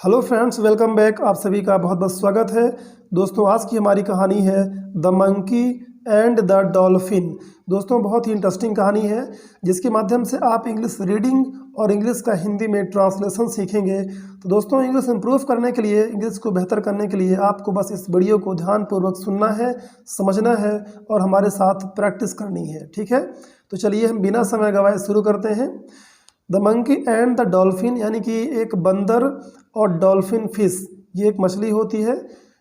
Hello friends, welcome back. आप सभी का बहुत बहुत स्वागत है। दोस्तों, आज की हमारी कहानी है the monkey and the dolphin. दोस्तों, बहुत ही इंटरेस्टिंग कहानी है जिसके माध्यम से आप इंग्लिश रीडिंग और इंग्लिश का हिंदी में ट्रांसलेशन सीखेंगे। तो दोस्तों, इंग्लिश इंप्रूव करने के लिए, इंग्लिश को बेहतर करने के लिए आपको बस इस वीडियो को ध्यानपूर्वक सुनना है, समझना है और हमारे साथ प्रैक्टिस करनी है। ठीक है, तो चलिए हम बिना समय गवाए शुरू करते हैं। The monkey and the dolphin, यानी कि एक बंदर और डॉल्फिन फिश, ये एक मछली होती है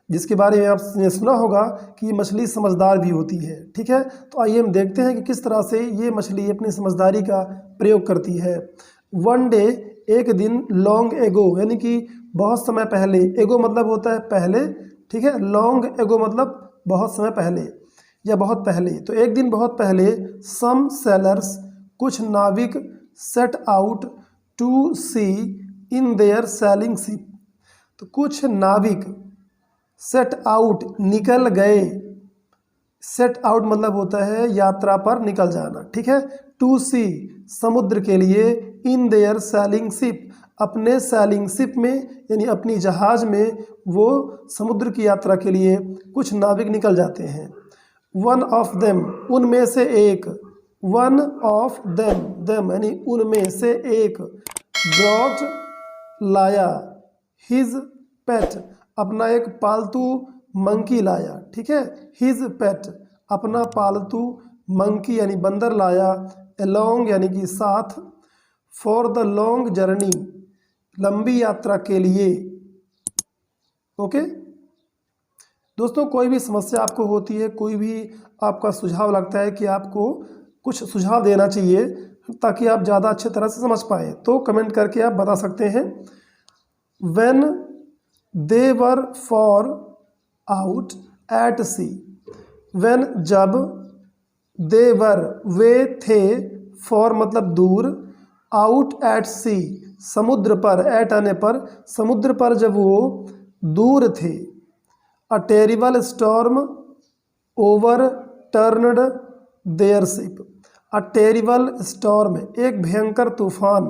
जिसके बारे में आपने सुना होगा कि ये मछली समझदार भी होती है। ठीक है, तो आइए हम देखते हैं कि किस तरह से ये मछली अपनी समझदारी का प्रयोग करती है। वन डे, एक दिन, लॉन्ग एगो, यानी कि बहुत समय पहले। एगो मतलब होता है पहले। ठीक है, लॉन्ग एगो मतलब बहुत समय पहले या बहुत पहले। तो एक दिन बहुत पहले, सम सेलर्स, कुछ नाविक, set out to sea in their sailing ship. तो कुछ नाविक सेट आउट निकल गए। सेट आउट मतलब होता है यात्रा पर निकल जाना। ठीक है, टू सी समुद्र के लिए, इन देयर सैलिंग शिप अपने सैलिंग शिप में यानी अपनी जहाज में वो समुद्र की यात्रा के लिए कुछ नाविक निकल जाते हैं। वन ऑफ देम, उनमें से एक, वन ऑफ देम, देम यानी उनमें से एक, ब्रॉट लाया, हिज पेट, अपना एक पालतू मंकी लाया। ठीक है, हिज पेट, अपना पालतू मंकी यानी बंदर लाया, अलोंग यानी कि साथ, फॉर द लॉन्ग जर्नी, लंबी यात्रा के लिए। ओके दोस्तों, कोई भी समस्या आपको होती है, कोई भी आपका सुझाव लगता है कि आपको कुछ सुझाव देना चाहिए ताकि आप ज़्यादा अच्छे तरह से समझ पाए, तो कमेंट करके आप बता सकते हैं। When they were far out at sea, when जब, they were वे थे, for मतलब दूर, out at sea समुद्र पर, at आने पर, समुद्र पर जब वो दूर थे, a terrible storm overturned their ship, a terrible storm एक भयंकर तूफान,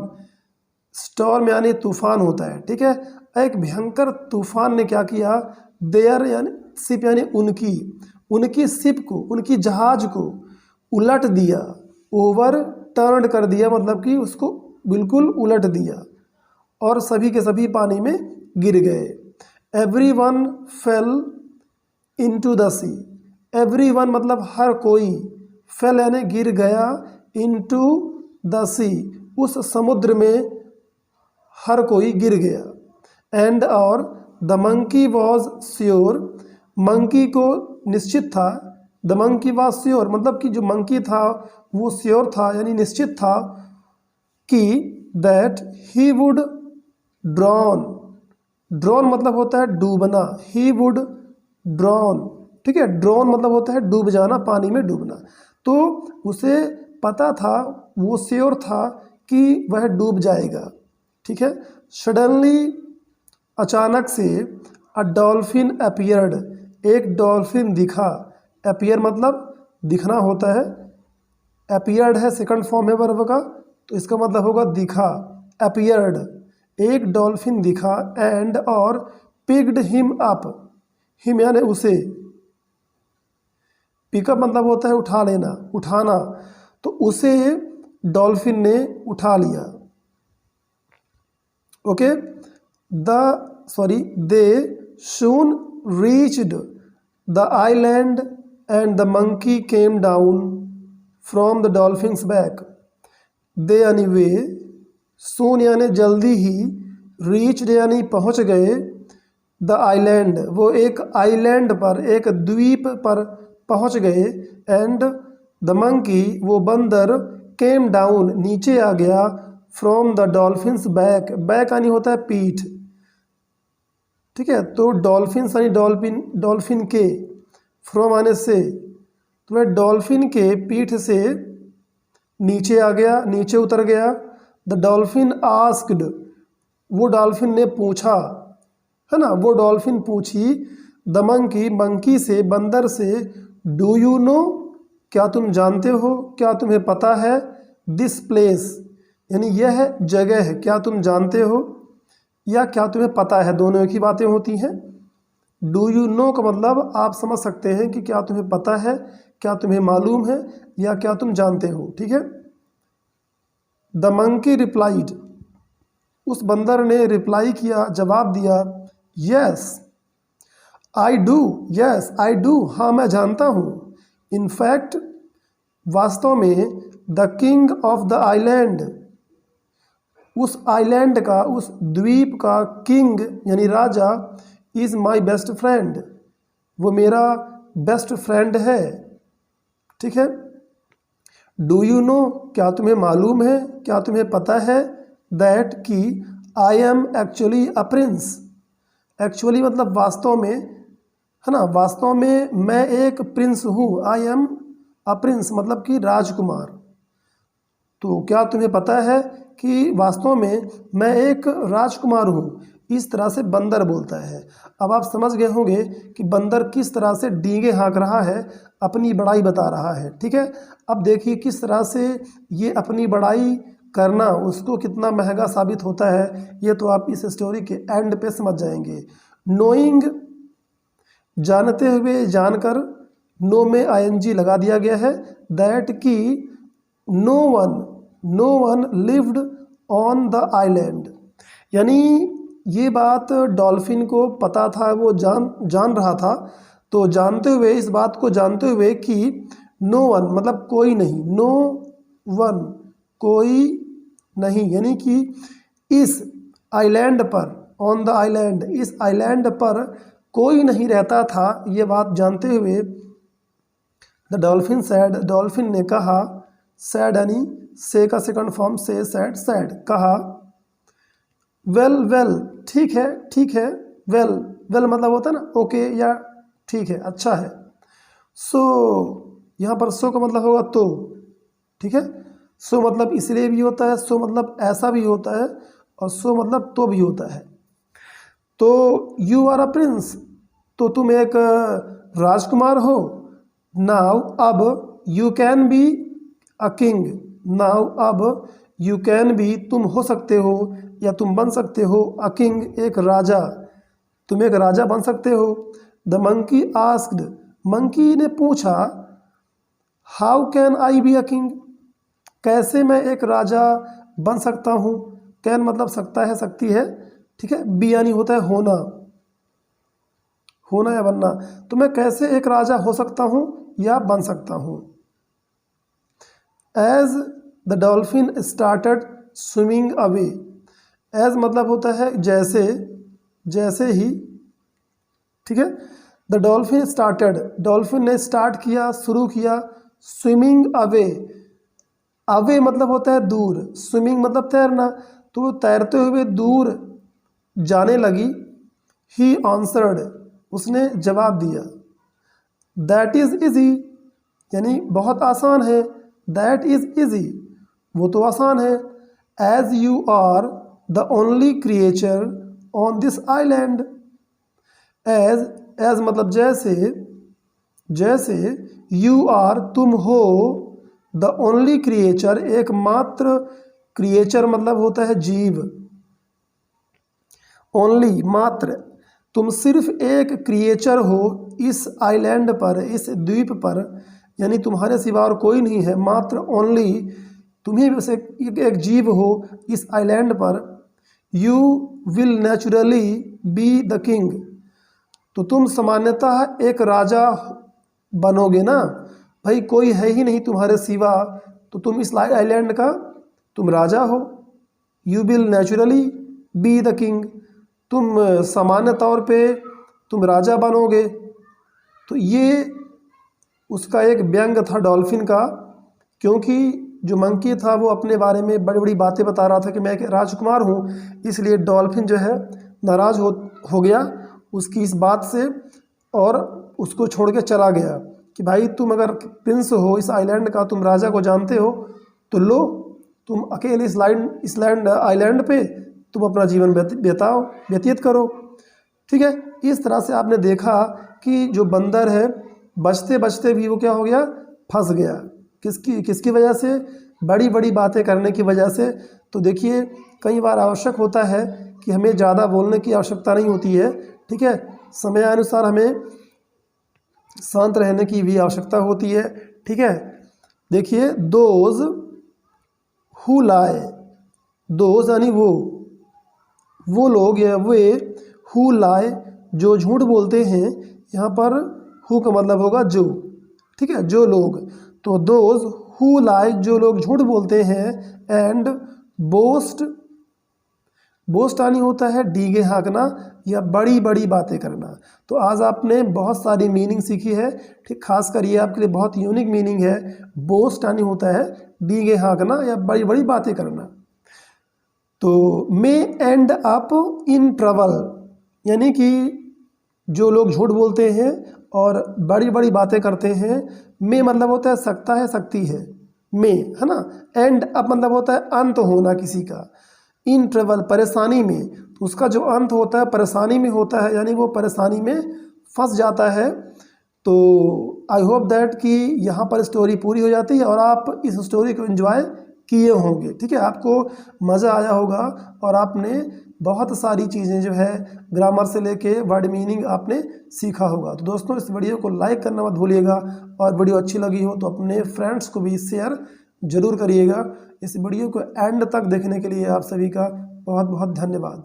स्टॉर्म यानी तूफान होता है। ठीक है, एक भयंकर तूफान ने क्या किया, देयर यानी शिप यानी उनकी शिप को, उनकी जहाज को उलट दिया। ओवर टर्न कर दिया मतलब कि उसको बिल्कुल उलट दिया और सभी के सभी पानी में गिर गए। Everyone fell into the sea, everyone मतलब हर कोई, फेल यानी गिर गया, इनटू द सी उस समुद्र में हर कोई गिर गया। एंड और the monkey was sure, monkey को निश्चित था, द मंकी वॉज श्योर मतलब कि जो मंकी था वो श्योर था यानी निश्चित था कि that he would drawn, drawn मतलब होता है डूबना, ही वुड ड्रॉन। ठीक है, ड्रॉन मतलब होता है डूब जाना, पानी में डूबना। तो उसे पता था, वो श्योर था कि वह डूब जाएगा। ठीक है, सडनली अचानक से, अ डॉल्फिन अपीयर्ड, एक डॉल्फिन दिखा। अपीयर मतलब दिखना होता है, अपीयर्ड है सेकंड फॉर्म है वर्ब का, तो इसका मतलब होगा दिखा। अपीयर्ड, एक डॉल्फिन दिखा, एंड और पिक्ड हिम अप, हिम यानी उसे, पिकअप मतलब होता है उठा लेना, उठाना, तो उसे डॉल्फिन ने उठा लिया। Okay, they soon reached the island and the monkey came down from the dolphin's back. दे यानी वे, soon यानी जल्दी ही, reached यानी पहुंच गए, द आइलैंड वो एक आइलैंड पर, एक द्वीप पर पहुंच गए, एंड द मंकी वो बंदर, केम डाउन नीचे आ गया, from the dolphins back, back यानी होता है पीठ। ठीक है, तो डॉल्फिन्स यानी डॉल्फिन के, फ्रॉम आने से, तो वह डॉल्फिन के पीठ से नीचे आ गया, नीचे उतर गया। द डॉल्फिन आस्क्ड, वो डॉल्फिन ने पूछा, है ना, वो डॉल्फिन पूछी, द मंकी मंकी से, बंदर से, डू यू नो क्या तुम जानते हो, क्या तुम्हें पता है, दिस प्लेस यानी यह जगह है, क्या तुम जानते हो, या क्या तुम्हें पता है, दोनों एक ही बातें होती हैं। डू यू नो का मतलब आप समझ सकते हैं कि क्या तुम्हें पता है, क्या तुम्हें मालूम है, या क्या तुम जानते हो। ठीक है। द मंकी रिप्लाइड, उस बंदर ने रिप्लाई किया, जवाब दिया, yes I do, yes I do, हाँ मैं जानता हूँ। इनफैक्ट, वास्तव में, the king of the island, उस आइलैंड का, उस द्वीप का किंग यानी राजा, इज़ माई बेस्ट फ्रेंड, वो मेरा बेस्ट फ्रेंड है। ठीक है। डू यू नो, क्या तुम्हें मालूम है, क्या तुम्हें पता है, दैट कि I am actually a prince, actually मतलब वास्तव में, है ना, वास्तव में मैं एक प्रिंस हूँ। आई एम अ प्रिंस मतलब कि राजकुमार। तो क्या तुम्हें पता है कि वास्तव में मैं एक राजकुमार हूँ। इस तरह से बंदर बोलता है। अब आप समझ गए होंगे कि बंदर किस तरह से डींगे हाँक रहा है, अपनी बड़ाई बता रहा है। ठीक है। अब देखिए किस तरह से ये अपनी बड़ाई करना उसको कितना महंगा साबित होता है, ये तो आप इस स्टोरी के एंड पे समझ जाएंगे। नोइंग, जानते हुए, जानकर, नो में आईएनजी लगा दिया गया है। दैट कि no one lived on the island, यानी ये बात डॉल्फिन को पता था, वो जान रहा था। तो जानते हुए, इस बात को जानते हुए कि नो वन मतलब कोई नहीं, नो वन कोई नहीं, यानी कि इस आइलैंड पर, ऑन द आइलैंड, इस आइलैंड पर कोई नहीं रहता था। ये बात जानते हुए द डॉल्फिन सैड, डॉल्फिन ने कहा, सैड यानी से का सेकंड फॉर्म से, सैड, सैड कहा, वेल वेल ठीक है, ठीक है, वेल वेल मतलब होता है ना ओके या ठीक है, अच्छा है। सो यहाँ पर सो का मतलब होगा तो। ठीक है। सो मतलब इसलिए भी होता है, सो मतलब ऐसा भी होता है, और सो मतलब तो भी होता है। तो यू आर अ प्रिंस, तो तुम एक राजकुमार हो। नाउ अब, you can be a king, now अब, यू कैन बी तुम हो सकते हो या तुम बन सकते हो, अ किंग एक राजा, तुम एक राजा बन सकते हो। द मंकी आस्क्ड, मंकी ने पूछा, how can I be a king, कैसे मैं एक राजा बन सकता हूँ। कैन मतलब सकता है, सकती है। ठीक है। बी यानी होता है होना, होना या बनना। तो मैं कैसे एक राजा हो सकता हूँ या बन सकता हूँ। As the dolphin started swimming away, as मतलब होता है जैसे, जैसे ही। ठीक है। द डॉल्फिन स्टार्टेड, डॉल्फिन ने स्टार्ट किया, शुरू किया, स्विमिंग अवे, अवे मतलब होता है दूर, स्विमिंग मतलब तैरना, तो वो तैरते हुए दूर जाने लगी। ही आंसर्ड, उसने जवाब दिया, दैट इज़ ईजी, यानी बहुत आसान है। दैट इज़ ईजी, वो तो आसान है। As you are the only creature on this island, as, as मतलब जैसे, जैसे, यू आर तुम हो, द ओनली क्रिएचर एकमात्र, क्रिएचर मतलब होता है जीव, ओनली मात्र, तुम सिर्फ एक क्रिएचर हो इस आइलैंड पर, इस द्वीप पर, यानी तुम्हारे सिवा और कोई नहीं है, मात्र, ओनली, तुम्ही बस एक जीव हो इस आइलैंड पर। You will naturally be the king, तो तुम सामान्यतः एक राजा बनोगे ना, भाई कोई है ही नहीं तुम्हारे सिवा, तो तुम इस आइलैंड का तुम राजा हो। You will naturally be the king, तुम सामान्य तौर पे तुम राजा बनोगे। तो ये उसका एक व्यंग था डॉल्फिन का, क्योंकि जो मंकी था वो अपने बारे में बड़ी बड़ी बातें बता रहा था कि मैं एक राजकुमार हूँ, इसलिए डॉल्फिन जो है नाराज़ हो गया उसकी इस बात से, और उसको छोड़ के चला गया कि भाई तुम अगर प्रिंस हो इस आइलैंड का, तुम राजा को जानते हो, तो लो तुम अकेले इस आइलैंड पे तुम अपना जीवन व्यतीत करो। ठीक है। इस तरह से आपने देखा कि जो बंदर है बचते बचते भी वो क्या हो गया, फंस गया। किसकी किसकी वजह से, बड़ी बड़ी बातें करने की वजह से। तो देखिए कई बार आवश्यक होता है कि हमें ज़्यादा बोलने की आवश्यकता नहीं होती है, ठीक है। समयानुसार हमें शांत रहने की भी आवश्यकता होती है, ठीक है। देखिए, दोज हु लाई, दोज यानी वो लोग या वे, हु लाई जो झूठ बोलते हैं। यहाँ पर हु का मतलब होगा जो, ठीक है, जो लोग। तो दोज हु लाई जो लोग झूठ बोलते हैं, एंड बोस्ट, बोस्ट यानी होता है डींगे हाँकना या बड़ी बड़ी बातें करना। तो आज आपने बहुत सारी मीनिंग सीखी है, ठीक। खास कर ये आपके लिए बहुत यूनिक मीनिंग है। बोस्ट यानी होता है डींगे हाँकना या बड़ी बड़ी बातें करना। तो मे एंड अप इन ट्रबल, यानी कि जो लोग झूठ बोलते हैं और बड़ी बड़ी बातें करते हैं। मे मतलब होता है सकता है, सकती है, मे, है ना। एंड अप मतलब होता है अंत होना किसी का। इन ट्रबल परेशानी में, तो उसका जो अंत होता है परेशानी में होता है, यानी वो परेशानी में फंस जाता है। तो आई होप दैट कि यहाँ पर स्टोरी पूरी हो जाती है और आप इस स्टोरी को एंजॉय किए होंगे, ठीक है। आपको मज़ा आया होगा और आपने बहुत सारी चीज़ें जो है ग्रामर से लेके वर्ड मीनिंग आपने सीखा होगा। तो दोस्तों, इस वीडियो को लाइक करना मत भूलिएगा और वीडियो अच्छी लगी हो तो अपने फ्रेंड्स को भी शेयर जरूर करिएगा। इस वीडियो को एंड तक देखने के लिए आप सभी का बहुत बहुत धन्यवाद।